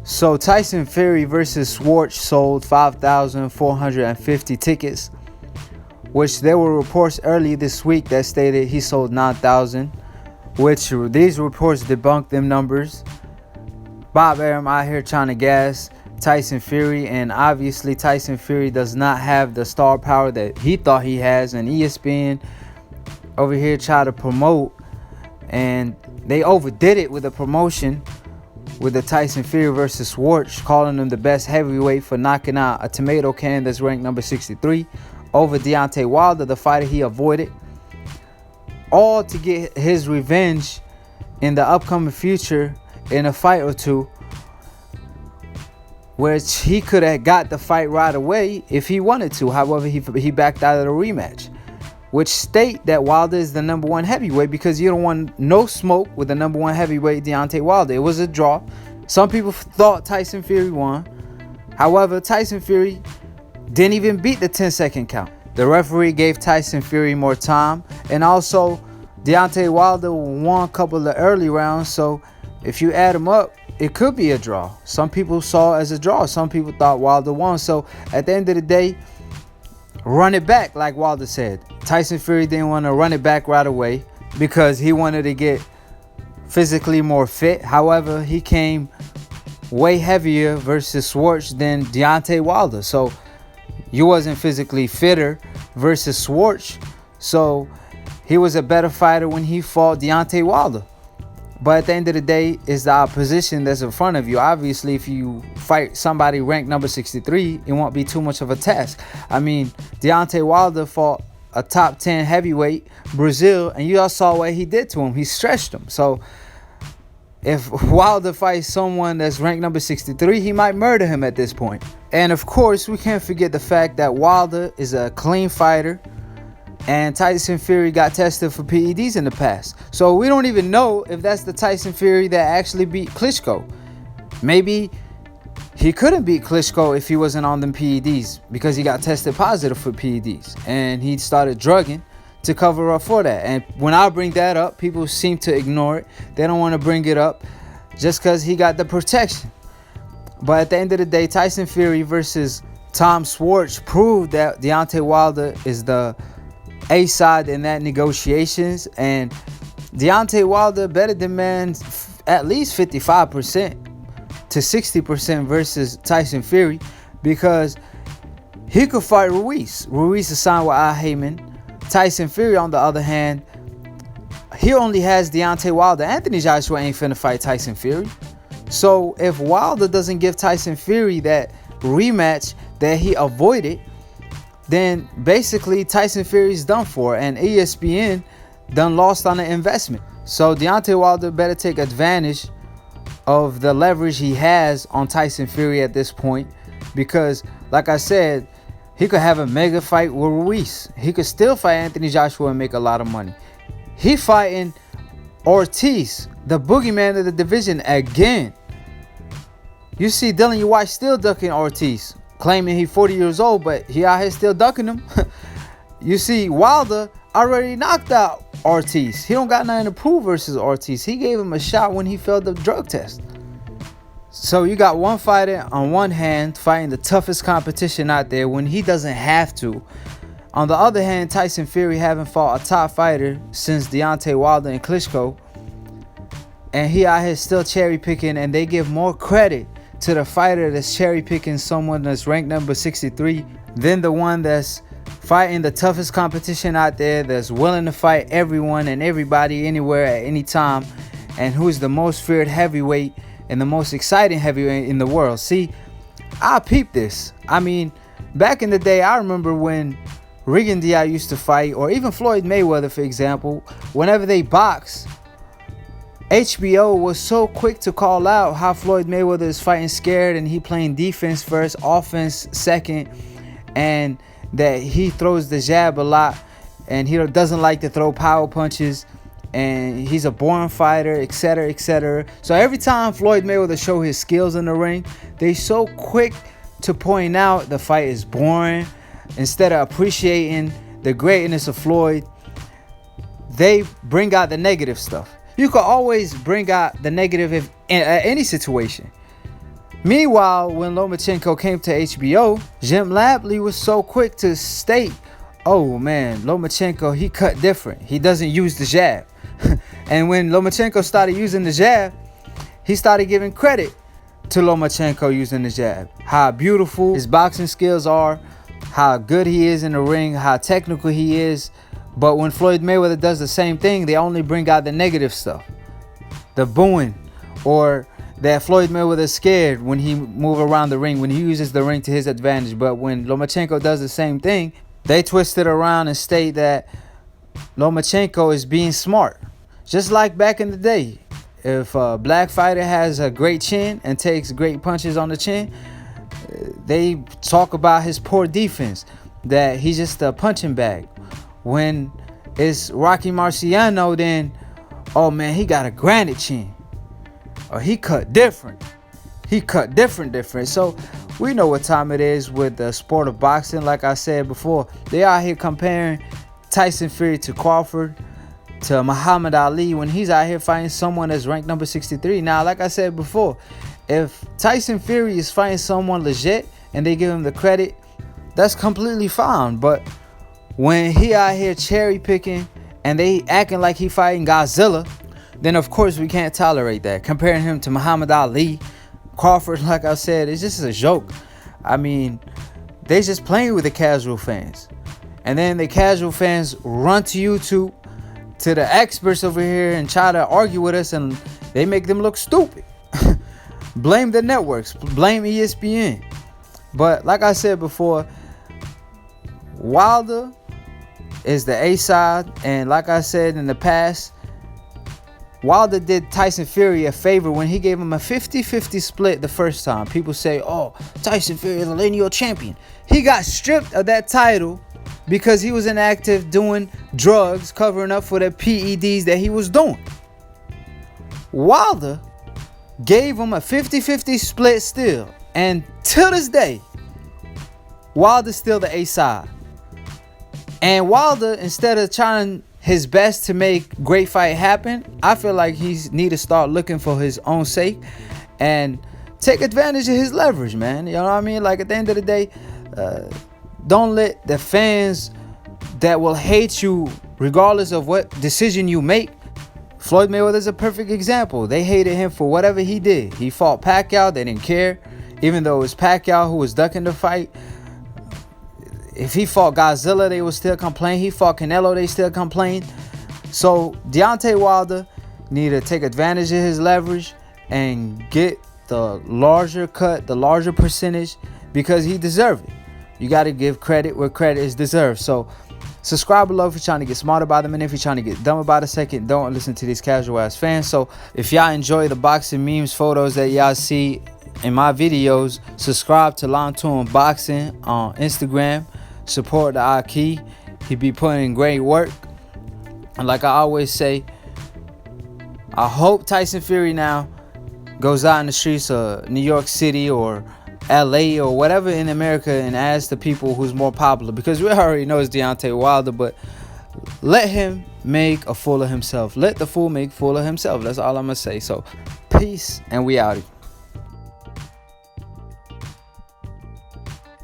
So Tyson Fury versus Schwarz sold 5,450 tickets, which there were reports early this week that stated he sold 9,000, which these reports debunked them numbers. Bob Arum out here trying to gas Tyson Fury, and obviously Tyson Fury does not have the star power that he thought he has, and ESPN over here try to promote, and they overdid it with the promotion with the Tyson Fury versus Schwarz, calling him the best heavyweight for knocking out a tomato can that's ranked number 63 over Deontay Wilder, the fighter he avoided, all to get his revenge in the upcoming future in a fight or two, where he could have got the fight right away if he wanted to. However, he backed out of the rematch, which state that Wilder is the number one heavyweight, because you don't want no smoke with the number one heavyweight Deontay Wilder. It was a draw. Some people thought Tyson Fury won. However, Tyson Fury didn't even beat the 10-second count. The referee gave Tyson Fury more time, and also Deontay Wilder won a couple of the early rounds, so if you add them up, it could be a draw. Some people saw it as a draw. Some people thought Wilder won. So at the end of the day, run it back, like Wilder said. Tyson Fury didn't want to run it back right away because he wanted to get physically more fit. However, he came way heavier versus Schwarz than Deontay Wilder. So you wasn't physically fitter versus Schwarz. So he was a better fighter when he fought Deontay Wilder. But at the end of the day, it's the opposition that's in front of you. Obviously, if you fight somebody ranked number 63, it won't be too much of a task. I mean, Deontay Wilder fought a top 10 heavyweight, Brazil, and you all saw what he did to him. He stretched him. So if Wilder fights someone that's ranked number 63, he might murder him at this point. And of course, we can't forget the fact that Wilder is a clean fighter, and Tyson Fury got tested for PEDs in the past. So we don't even know if that's the Tyson Fury that actually beat Klitschko. Maybe he couldn't beat Klitschko if he wasn't on them PEDs, because he got tested positive for PEDs. And he started drugging to cover up for that. And when I bring that up, people seem to ignore it. They don't want to bring it up just because he got the protection. But at the end of the day, Tyson Fury versus Tom Schwarz proved that Deontay Wilder is the A side in that negotiations, and Deontay Wilder better demand at least 55% to 60% versus Tyson Fury, because he could fight Ruiz. Ruiz is signed with Al Heyman. Tyson Fury, on the other hand, he only has Deontay Wilder. Anthony Joshua ain't finna fight Tyson Fury. So if Wilder doesn't give Tyson Fury that rematch that he avoided, then basically Tyson Fury's done for, and ESPN done lost on the investment. So Deontay Wilder better take advantage of the leverage he has on Tyson Fury at this point, because like I said, he could have a mega fight with Ruiz. He could still fight Anthony Joshua and make a lot of money. He fighting Ortiz, the boogeyman of the division, again. You see Dillian White still ducking Ortiz, claiming he's 40 years old, but he out here still ducking him. You see, Wilder already knocked out Ortiz. He don't got nothing to prove versus Ortiz. He gave him a shot when he failed the drug test. So you got one fighter on one hand fighting the toughest competition out there when he doesn't have to. On the other hand, Tyson Fury haven't fought a top fighter since Deontay Wilder and Klitschko, and he out here still cherry picking, and they give more credit to the fighter that's cherry picking someone that's ranked number 63 than the one that's fighting the toughest competition out there, that's willing to fight everyone and everybody anywhere at any time, and who's the most feared heavyweight and the most exciting heavyweight in the world. See, I peeped this. I mean, back in the day, I remember when Regan Diaz used to fight, or even Floyd Mayweather, for example, whenever they box, HBO was so quick to call out how Floyd Mayweather is fighting scared and he playing defense first, offense second, and that he throws the jab a lot and he doesn't like to throw power punches, and he's a born fighter, etc., etc. So every time Floyd Mayweather show his skills in the ring, they so quick to point out the fight is boring. Instead of appreciating the greatness of Floyd, they bring out the negative stuff. You can always bring out the negative in any situation. Meanwhile, when Lomachenko came to HBO, Jim Lampley was so quick to state, oh man, Lomachenko, he cut different. He doesn't use the jab. And when Lomachenko started using the jab, he started giving credit to Lomachenko using the jab. How beautiful his boxing skills are, how good he is in the ring, how technical he is. But when Floyd Mayweather does the same thing, they only bring out the negative stuff. The booing, or that Floyd Mayweather is scared when he move around the ring, when he uses the ring to his advantage. But when Lomachenko does the same thing, they twist it around and state that Lomachenko is being smart. Just like back in the day, if a black fighter has a great chin and takes great punches on the chin, they talk about his poor defense, that he's just a punching bag. When it's Rocky Marciano, then, oh man, he got a granite chin. Or he cut different. He cut different. So we know what time it is with the sport of boxing. Like I said before, they out here comparing Tyson Fury to Crawford, to Muhammad Ali, when he's out here fighting someone that's ranked number 63. Now, like I said before, if Tyson Fury is fighting someone legit and they give him the credit, that's completely fine. But when he out here cherry picking and they acting like he fighting Godzilla, then of course we can't tolerate that. Comparing him to Muhammad Ali, Crawford, like I said, it's just a joke. I mean, they just playing with the casual fans. And then the casual fans run to YouTube, to the experts over here, and try to argue with us, and they make them look stupid. Blame the networks, blame ESPN. But like I said before, Wilder is the A side, and like I said in the past, Wilder did Tyson Fury a favor when he gave him a 50-50 split the first time. People say, oh, Tyson Fury is a lineal champion. He got stripped of that title because he was inactive doing drugs, covering up for the PEDs that he was doing. Wilder gave him a 50-50 split still. And till this day, Wilder's still the A side. And Wilder, instead of trying his best to make great fight happen, I feel like he need to start looking for his own sake and take advantage of his leverage, man. You know what I mean? Like, at the end of the day, don't let the fans that will hate you regardless of what decision you make. Floyd Mayweather is a perfect example. They hated him for whatever he did. He fought Pacquiao, they didn't care. Even though it was Pacquiao who was ducking the fight. If he fought Godzilla, they would still complain. He fought Canelo, they still complain. So Deontay Wilder need to take advantage of his leverage and get the larger cut, the larger percentage, because he deserves it. You got to give credit where credit is deserved. So subscribe below if you're trying to get smarter by the minute. If you're trying to get dumb about a second, don't listen to these casual ass fans. So if y'all enjoy the boxing memes, photos that y'all see in my videos, subscribe to Lontoon Boxing on Instagram. Support the Aki. He be putting in great work. And like I always say, I hope Tyson Fury now goes out in the streets of New York City or LA or whatever in America and asks the people who's more popular, because we already know it's Deontay Wilder, but let him make a fool of himself. Let the fool make a fool of himself. That's all I'm gonna say. So peace, and we out.